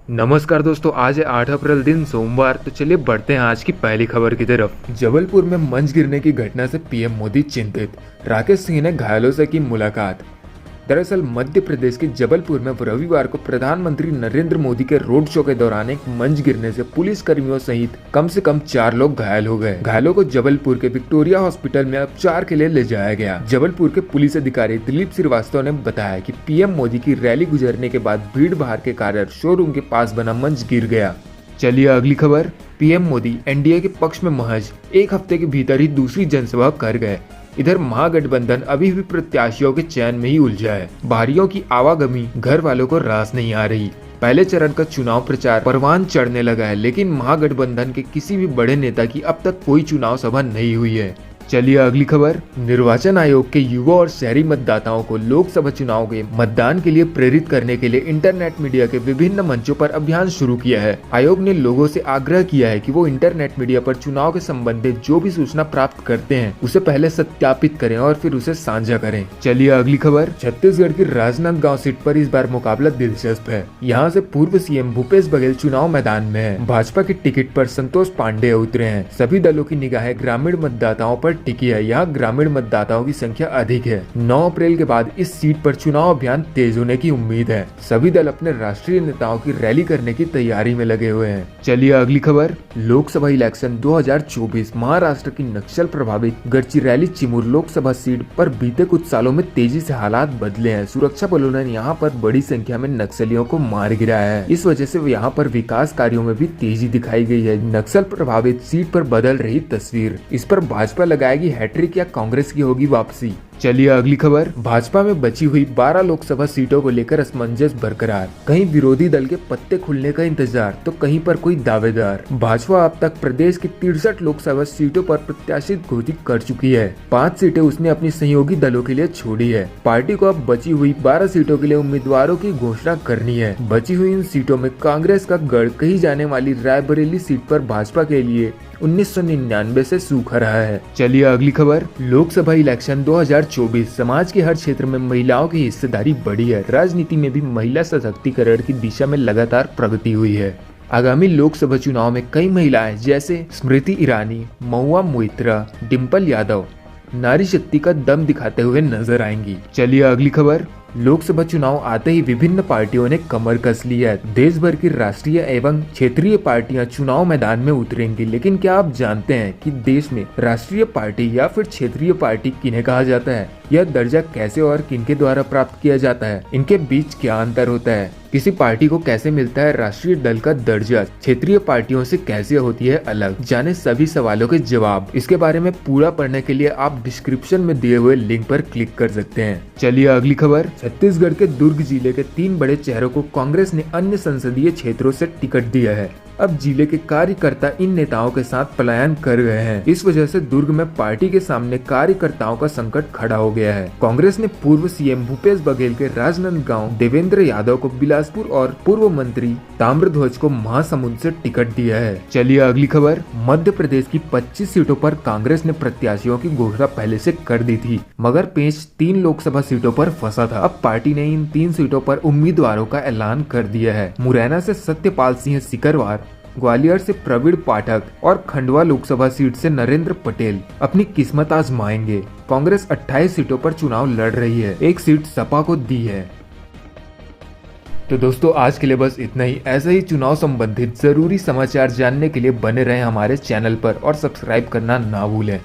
नमस्कार दोस्तों, आज है 8 अप्रैल दिन सोमवार। तो चलिए बढ़ते हैं आज की पहली खबर की तरफ। जबलपुर में मंच गिरने की घटना से पीएम मोदी चिंतित, राकेश सिंह ने घायलों से की मुलाकात। दरअसल मध्य प्रदेश के जबलपुर में रविवार को प्रधानमंत्री नरेंद्र मोदी के रोड शो के दौरान एक मंच गिरने से पुलिस कर्मियों सहित कम से कम 4 लोग घायल हो गए। घायलों को जबलपुर के विक्टोरिया हॉस्पिटल में उपचार के लिए ले जाया गया। जबलपुर के पुलिस अधिकारी दिलीप श्रीवास्तव ने बताया कि पीएम मोदी की रैली गुजरने के बाद भीड़ भाड़ के कारण शोरूम के पास बना मंच गिर गया। चलिए अगली खबर। पीएम मोदी एनडीए के पक्ष में महज एक हफ्ते के भीतर ही दूसरी जनसभा कर गए। इधर महागठबंधन अभी भी प्रत्याशियों के चयन में ही उलझा है। बाहरियों की आवागमनी घर वालों को रास नहीं आ रही। पहले चरण का चुनाव प्रचार परवान चढ़ने लगा है, लेकिन महागठबंधन के किसी भी बड़े नेता की अब तक कोई चुनाव सभा नहीं हुई है। चलिए अगली खबर। निर्वाचन आयोग के युवा और शहरी मतदाताओं को लोकसभा चुनाव के मतदान के लिए प्रेरित करने के लिए इंटरनेट मीडिया के विभिन्न मंचों पर अभियान शुरू किया है। आयोग ने लोगों से आग्रह किया है कि वो इंटरनेट मीडिया पर चुनाव के संबंधित जो भी सूचना प्राप्त करते हैं उसे पहले सत्यापित करें और फिर उसे साझा करें। चलिए अगली खबर। छत्तीसगढ़ की राजनांदगांव सीट पर इस बार मुकाबला दिलचस्प है। यहाँ से पूर्व सीएम भूपेश बघेल चुनाव मैदान में है। भाजपा की टिकट पर संतोष पांडे उतरे हैं। सभी दलों की निगाहें ग्रामीण मतदाताओं पर टिकी है। यहाँ ग्रामीण मतदाताओं की संख्या अधिक है। 9 अप्रैल के बाद इस सीट पर चुनाव अभियान तेज होने की उम्मीद है। सभी दल अपने राष्ट्रीय नेताओं की रैली करने की तैयारी में लगे हुए हैं। चलिए अगली खबर। लोकसभा इलेक्शन 2024। महाराष्ट्र की नक्सल प्रभावित गढ़चिरौली चिमूर लोकसभा सीट पर बीते कुछ सालों में तेजी से हालात बदले हैं। सुरक्षा बलों ने यहाँ पर बड़ी संख्या में नक्सलियों को मार गिराया है। इस वजह से यहाँ पर विकास कार्यों में भी तेजी दिखाई गई है। नक्सल प्रभावित सीट पर बदल रही तस्वीर। इस पर भाजपा लगाएगी हैट्रिक या कांग्रेस की होगी वापसी। चलिए अगली खबर। भाजपा में बची हुई 12 लोकसभा सीटों को लेकर असमंजस बरकरार। कहीं विरोधी दल के पत्ते खुलने का इंतजार तो कहीं पर कोई दावेदार। भाजपा अब तक प्रदेश की 63 लोकसभा सीटों पर प्रत्याशी घोषित कर चुकी है। 5 सीटें उसने अपनी सहयोगी दलों के लिए छोड़ी है। पार्टी को अब बची हुई 12 सीटों के लिए उम्मीदवारों की घोषणा करनी है। बची हुई इन सीटों में कांग्रेस का गढ़ कही जाने वाली रायबरेली सीट पर भाजपा के लिए 1999 से सूखा रहा है। चलिए अगली खबर। लोकसभा इलेक्शन 2024। समाज के हर क्षेत्र में महिलाओं की हिस्सेदारी बढ़ी है। राजनीति में भी महिला सशक्तिकरण की दिशा में लगातार प्रगति हुई है। आगामी लोकसभा चुनाव में कई महिलाएं जैसे स्मृति ईरानी, महुआ मोइत्रा, डिम्पल यादव नारी शक्ति का दम दिखाते हुए नजर आएंगी। चलिए अगली खबर। लोकसभा चुनाव आते ही विभिन्न पार्टियों ने कमर कस ली है। देश भर की राष्ट्रीय एवं क्षेत्रीय पार्टियां चुनाव मैदान में उतरेंगी। लेकिन क्या आप जानते हैं कि देश में राष्ट्रीय पार्टी या फिर क्षेत्रीय पार्टी किन्हें कहा जाता है? यह दर्जा कैसे और किनके द्वारा प्राप्त किया जाता है? इनके बीच क्या अंतर होता है? किसी पार्टी को कैसे मिलता है राष्ट्रीय दल का दर्जा? क्षेत्रीय पार्टियों से कैसे होती है अलग? जाने सभी सवालों के जवाब। इसके बारे में पूरा पढ़ने के लिए आप डिस्क्रिप्शन में दिए हुए लिंक पर क्लिक कर सकते हैं। चलिए अगली खबर। छत्तीसगढ़ के दुर्ग जिले के 3 बड़े चेहरों को कांग्रेस ने अन्य संसदीय क्षेत्रों से टिकट दिया है। अब जिले के कार्यकर्ता इन नेताओं के साथ पलायन कर गए हैं। इस वजह से दुर्ग में पार्टी के सामने कार्यकर्ताओं का संकट खड़ा हो गया है। कांग्रेस ने पूर्व सीएम भूपेश बघेल के राजनांदगांव, देवेंद्र यादव को बिलासपुर और पूर्व मंत्री ताम्रध्वज को महासमुंद से टिकट दिया है। चलिए अगली खबर। मध्य प्रदेश की 25 सीटों पर कांग्रेस ने प्रत्याशियों की घोषणा पहले से कर दी थी, मगर पेच 3 लोकसभा सीटों पर फंसा था। अब पार्टी ने इन 3 सीटों पर उम्मीदवारों का ऐलान कर दिया है। मुरैना से सत्यपाल सिंह सिकरवार, ग्वालियर से प्रवीण पाठक और खंडवा लोकसभा सीट से नरेंद्र पटेल अपनी किस्मत आजमाएंगे। कांग्रेस 28 सीटों पर चुनाव लड़ रही है। 1 सीट सपा को दी है। तो दोस्तों आज के लिए बस इतना ही। ऐसे ही चुनाव संबंधित जरूरी समाचार जानने के लिए बने रहें हमारे चैनल पर और सब्सक्राइब करना ना भूलें।